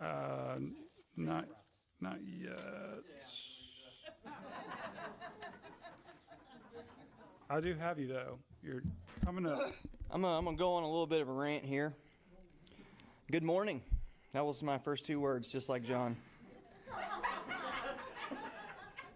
Not yet. I do have you though. You're coming up. I'm gonna go on a little bit of a rant here. Good morning. That was my first two words, just like John.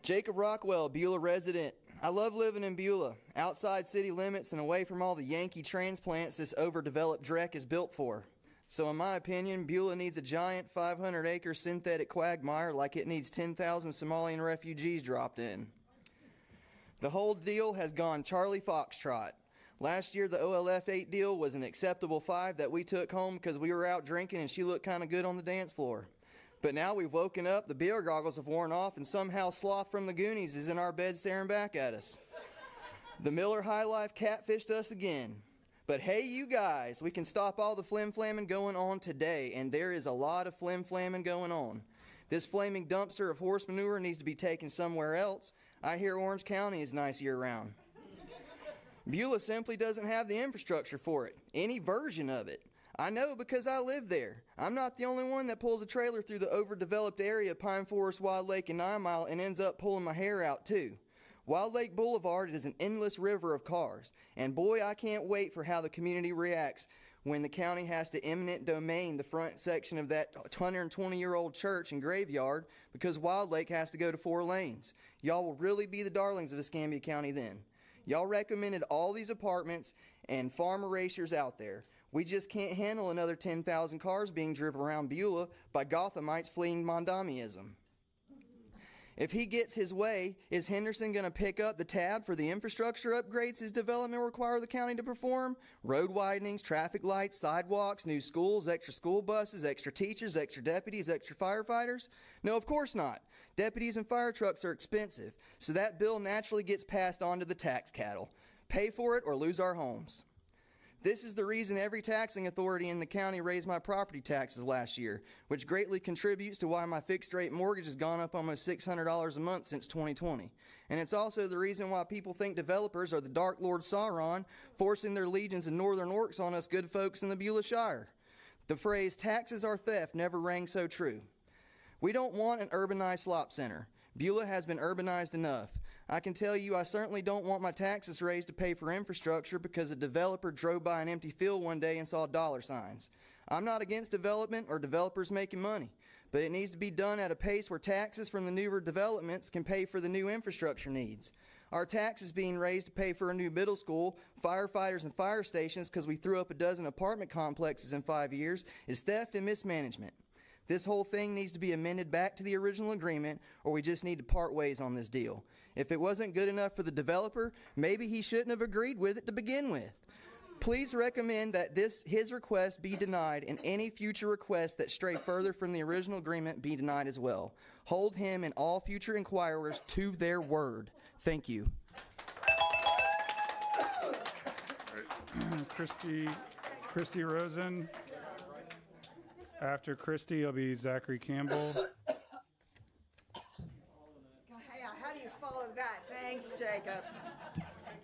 Jacob Rockwell, Beulah resident. I love living in Beulah, outside city limits and away from all the Yankee transplants this overdeveloped dreck is built for. So in my opinion, Beulah needs a giant 500-acre synthetic quagmire like it needs 10,000 Somalian refugees dropped in. The whole deal has gone Charlie Foxtrot. Last year, the OLF 8 deal was an acceptable 5 that we took home because we were out drinking and she looked kind of good on the dance floor. But now we've woken up, the beer goggles have worn off, and somehow Sloth from the Goonies is in our bed staring back at us. The Miller High Life catfished us again. But hey, you guys, we can stop all the flim flammin going on today, and there is a lot of flim flammin going on. This flaming dumpster of horse manure needs to be taken somewhere else. I hear Orange County is nice year-round. Beulah simply doesn't have the infrastructure for it, any version of it. I know because I live there. I'm not the only one that pulls a trailer through the overdeveloped area of Pine Forest, Wild Lake, and 9 Mile and ends up pulling my hair out too. Wild Lake Boulevard is an endless river of cars, and boy, I can't wait for how the community reacts when the county has to eminent domain the front section of that 120-year-old church and graveyard because Wild Lake has to go to 4 lanes. Y'all will really be the darlings of Escambia County then. Y'all recommended all these apartments and farm erasures out there. We just can't handle another 10,000 cars being driven around Beulah by Gothamites fleeing Mondamianism. If he gets his way, is Henderson going to pick up the tab for the infrastructure upgrades his development require the county to perform? Road widenings, traffic lights, sidewalks, new schools, extra school buses, extra teachers, extra deputies, extra firefighters? No, of course not. Deputies and fire trucks are expensive, so that bill naturally gets passed on to the tax cattle. Pay for it or lose our homes. This is the reason every taxing authority in the county raised my property taxes last year, which greatly contributes to why my fixed-rate mortgage has gone up almost $600 a month since 2020. And it's also the reason why people think developers are the Dark Lord Sauron, forcing their legions of northern orcs on us good folks in the Beulah Shire. The phrase, taxes are theft, never rang so true. We don't want an urbanized slop center. Beulah has been urbanized enough. I can tell you I certainly don't want my taxes raised to pay for infrastructure because a developer drove by an empty field one day and saw dollar signs. I'm not against development or developers making money, but it needs to be done at a pace where taxes from the newer developments can pay for the new infrastructure needs. Our taxes being raised to pay for a new middle school, firefighters and fire stations because we threw up a dozen apartment complexes in 5 years is theft and mismanagement. This whole thing needs to be amended back to the original agreement, or we just need to part ways on this deal. If it wasn't good enough for the developer, maybe he shouldn't have agreed with it to begin with. Please recommend that his request be denied and any future requests that stray further from the original agreement be denied as well. Hold him and all future inquirers to their word. Thank you. Christy Rosen. After Christy, it'll be Zachary Campbell. How do you follow that? Thanks, Jacob.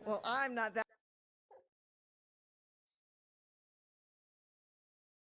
Well, I'm not that.